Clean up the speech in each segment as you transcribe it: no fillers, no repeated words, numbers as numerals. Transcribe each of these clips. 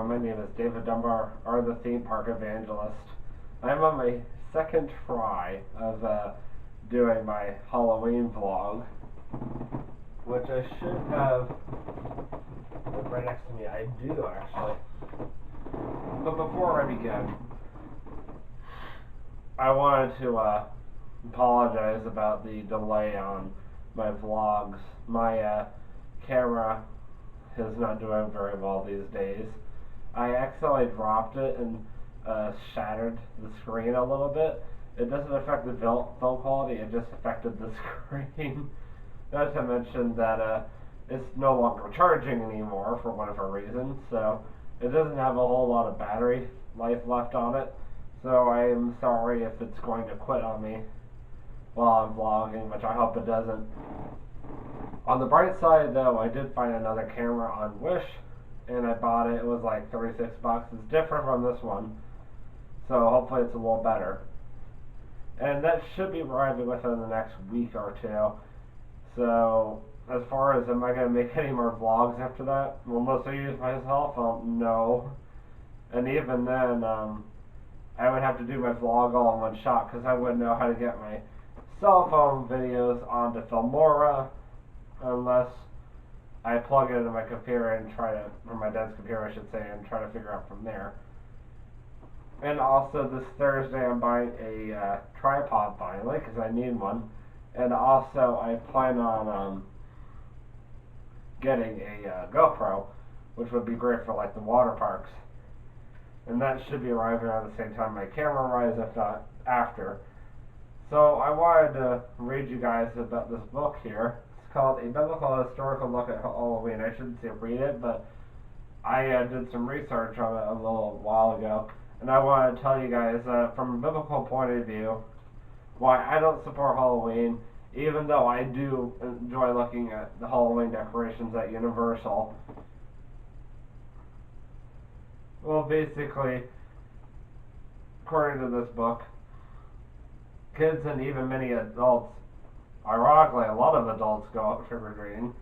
everyone, my name is David Dunbar, or the Theme Park Evangelist. I'm on my second try of doing my Halloween vlog, which I should have right next to me. I do, actually. But before I begin, I wanted to apologize about the delay on my vlogs. My camera is not doing very well these days. I accidentally dropped it and shattered the screen a little bit. It doesn't affect the film quality, it just affected the screen. Not to mention that it's no longer charging anymore for whatever reason, so it doesn't have a whole lot of battery life left on it. So I am sorry if it's going to quit on me while I'm vlogging, which I hope it doesn't. On the bright side, though, I did find another camera on Wish, and I bought it. It was like 36 bucks. It's different from this one, so hopefully it's a little better. And that should be arriving within the next week or two. So, as far as am I going to make any more vlogs after that? Will mostly use my cell phone? No. And even then, I would have to do my vlog all in one shot, because I wouldn't know how to get my cell phone videos onto Filmora unless I plug it into my computer and try to, or my dad's computer I should say, and try to figure out from there. And also this Thursday I'm buying a tripod finally, because I need one. And also I plan on getting a GoPro, which would be great for like the water parks. And that should be arriving around the same time my camera arrives, if not after. So I wanted to read you guys about this book here. It's called A Biblical Historical Look at Halloween. I shouldn't say read it, but I did some research on it a little while ago. And I want to tell you guys, from a biblical point of view, why I don't support Halloween, even though I do enjoy looking at the Halloween decorations at Universal. Well, basically, according to this book, kids and even many adults, ironically a lot of adults go out trick-or-treating,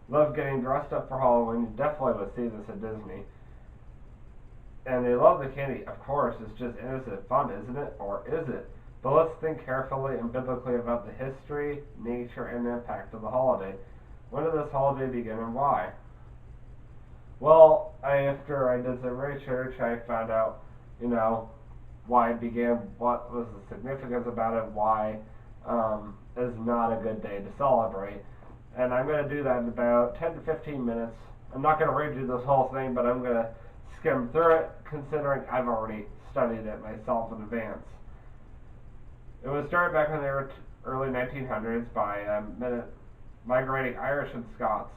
love getting dressed up for Halloween. You definitely would see this at Disney. And they love the candy. Of course, it's just innocent fun, isn't it? Or is it? But let's think carefully and biblically about the history, nature, and impact of the holiday. When did this holiday begin and why? Well, after I did some research, I found out, why it began, what was the significance about it, why is not a good day to celebrate. And I'm going to do that in about 10 to 15 minutes. I'm not going to read you this whole thing, but I'm going to skim through it, considering I've already studied it myself in advance. It was started back in the early 1900s by migrating Irish and Scots,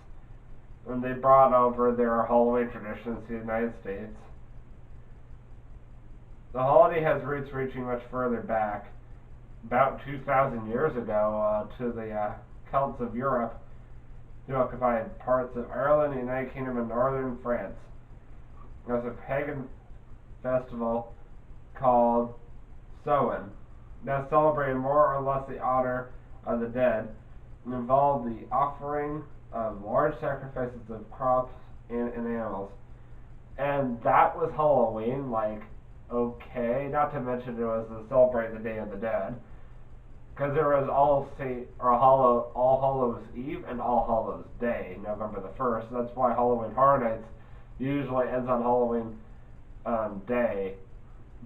and they brought over their Halloween traditions to the United States. The holiday has roots reaching much further back, about 2,000 years ago, to the Celts of Europe, who occupied parts of Ireland, the United Kingdom, and northern France. It was a pagan festival called Samhain that celebrated more or less the honor of the dead and involved the offering of large sacrifices of crops and animals. And that was Halloween, okay, not to mention it was to celebrate the Day of the Dead, because there was All Hallows Eve and All Hallows Day, November the 1st. That's why Halloween Horror Nights usually ends on Halloween Day,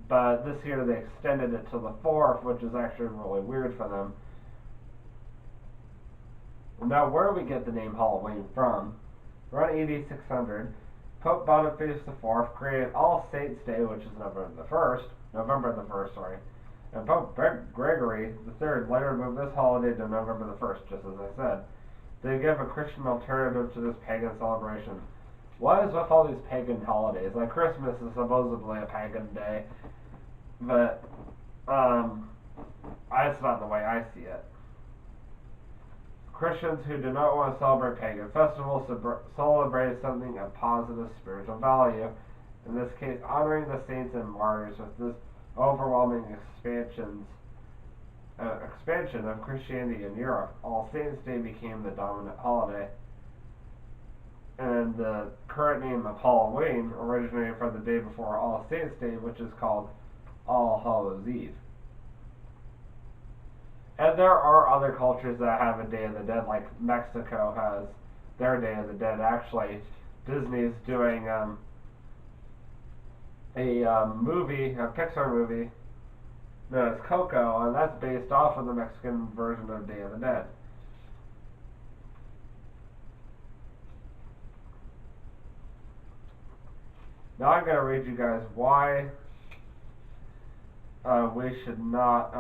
but this year they extended it to the 4th, which is actually really weird for them. Now, where do we get the name Halloween from? Around AD 600, Pope Boniface IV created All Saints Day, which is November the 1st, and Pope Gregory III later moved this holiday to November the 1st, just as I said. They give a Christian alternative to this pagan celebration. What is with all these pagan holidays? Like Christmas is supposedly a pagan day, but that's not the way I see it. Christians who do not want to celebrate pagan festivals celebrate something of positive spiritual value, in this case honoring the saints and martyrs. With this overwhelming expansion of Christianity in Europe, All Saints Day became the dominant holiday. And the current name of Halloween originated from the day before All Saints' Day, which is called All Hallows Eve. And there are other cultures that have a Day of the Dead, like Mexico has their Day of the Dead. Actually, Disney's doing a Pixar movie known as Coco, and that's based off of the Mexican version of Day of the Dead. Now I'm going to read you guys why we should not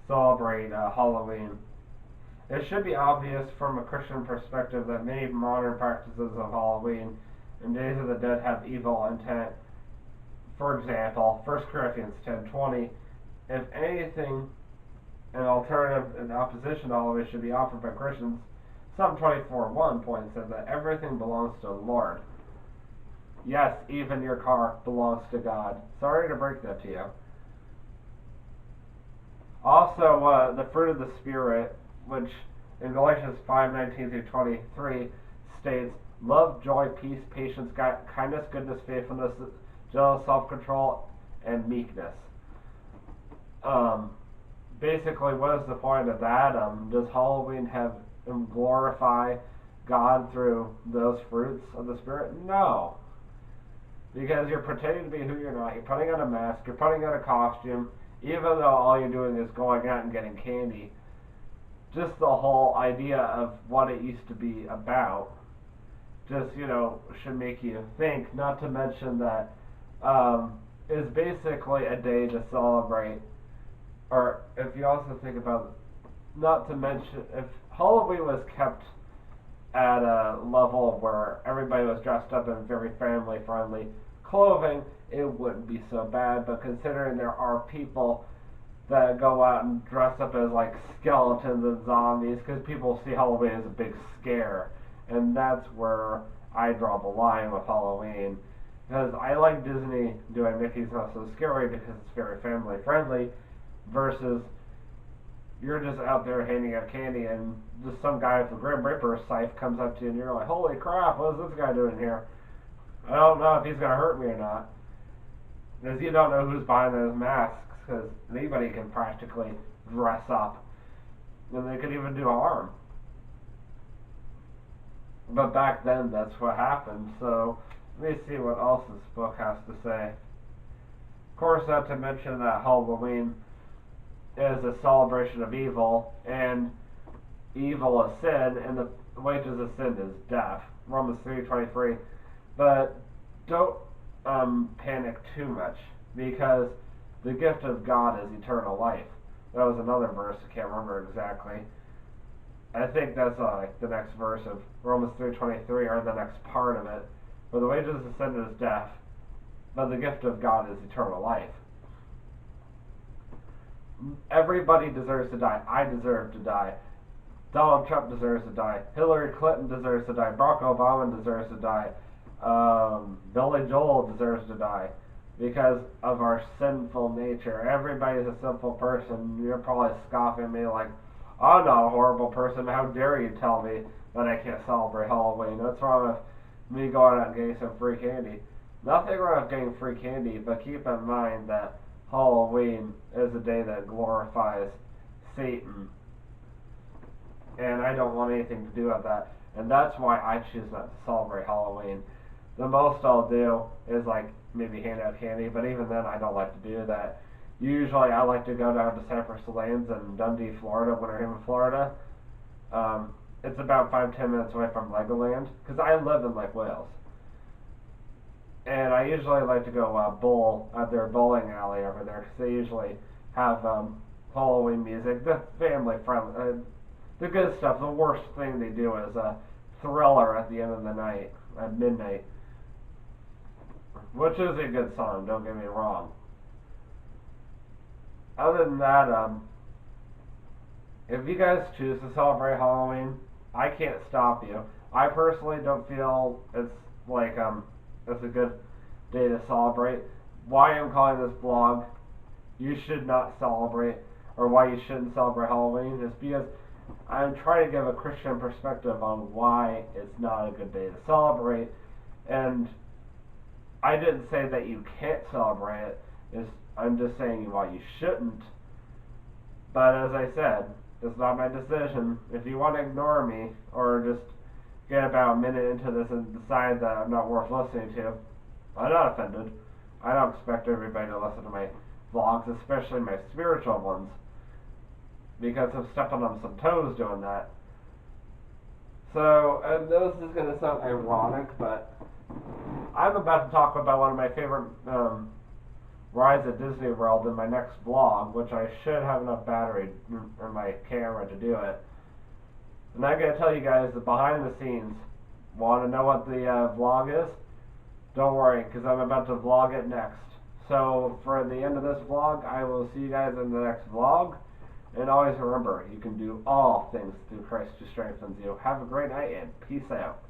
celebrate Halloween. It should be obvious from a Christian perspective that many modern practices of Halloween and Days of the Dead have evil intent. For example, 1 Corinthians 10:20, if anything, an alternative in opposition to Halloween should be offered by Christians, Psalm 24:1 points out that everything belongs to the Lord. Yes, even your car belongs to God. Sorry to break that to you. Also, the fruit of the Spirit, which in Galatians 5:19-23 states, love, joy, peace, patience, kindness, goodness, faithfulness, gentleness, self-control, and meekness. Basically, what is the point of that? Does Halloween have glorify God through those fruits of the Spirit? No. Because you're pretending to be who you're not. You're putting on a mask. You're putting on a costume. Even though all you're doing is going out and getting candy. Just the whole idea of what it used to be about just, should make you think. Not to mention that is basically a day to celebrate. Or if you also think about, not to mention, if Halloween was kept at a level where everybody was dressed up in very family-friendly clothing, it wouldn't be so bad. But considering there are people that go out and dress up as like skeletons and zombies, because people see Halloween as a big scare, and that's where I draw the line with Halloween. Because I like Disney doing Mickey's Not So Scary because it's very family-friendly, versus you're just out there handing out candy and just some guy with a Grim Reaper scythe comes up to you and you're like, holy crap, what is this guy doing here? I don't know if he's going to hurt me or not. Because you don't know who's behind those masks, because anybody can practically dress up. And they could even do harm. But back then, that's what happened. So, let me see what else this book has to say. Of course, not to mention that Halloween is a celebration of evil, and evil is sin, and the wages of sin is death. Romans 3:23. But don't panic too much, because the gift of God is eternal life. That was another verse, I can't remember exactly. I think that's like the next verse of Romans 3:23, or the next part of it. For the wages of sin is death, but the gift of God is eternal life. Everybody deserves to die. I deserve to die. Donald Trump deserves to die. Hillary Clinton deserves to die. Barack Obama deserves to die. Billy Joel deserves to die. Because of our sinful nature. Everybody's a sinful person. You're probably scoffing at me like, I'm not a horrible person. How dare you tell me that I can't celebrate Halloween? What's wrong with me going out and getting some free candy? Nothing wrong with getting free candy, but keep in mind that Halloween is a day that glorifies Satan. And I don't want anything to do with that. And that's why I choose not to celebrate Halloween. The most I'll do is like maybe hand out candy, but even then I don't like to do that. Usually I like to go down to Cypress Lanes in Dundee, Florida, Winter Haven, Florida. It's about 5-10 minutes away from Legoland, because I live in Lake Wales. And I usually like to go bowl at their bowling alley over there, because they usually have Halloween music, the family friendly, the good stuff. The worst thing they do is a Thriller at the end of the night, at midnight, which is a good song, don't get me wrong. Other than that, if you guys choose to celebrate Halloween, I can't stop you. I personally don't feel it's like it's a good day to celebrate. Why I'm calling this blog, you should not celebrate, or why you shouldn't celebrate Halloween, is because I'm trying to give a Christian perspective on why it's not a good day to celebrate. And I didn't say that you can't celebrate it. I'm just saying why you shouldn't. But as I said, it's not my decision. If you want to ignore me or just get about a minute into this and decide that I'm not worth listening to, I'm not offended. I don't expect everybody to listen to my vlogs, especially my spiritual ones, because I'm stepping on some toes doing that. So, and this is going to sound ironic, but I'm about to talk about one of my favorite rides at Disney World in my next vlog, which I should have enough battery in my camera to do it. And I'm going to tell you guys the behind the scenes. Want to know what the vlog is? Don't worry, because I'm about to vlog it next. So for the end of this vlog, I will see you guys in the next vlog. And always remember, you can do all things through Christ who strengthens you. Have a great night and peace out.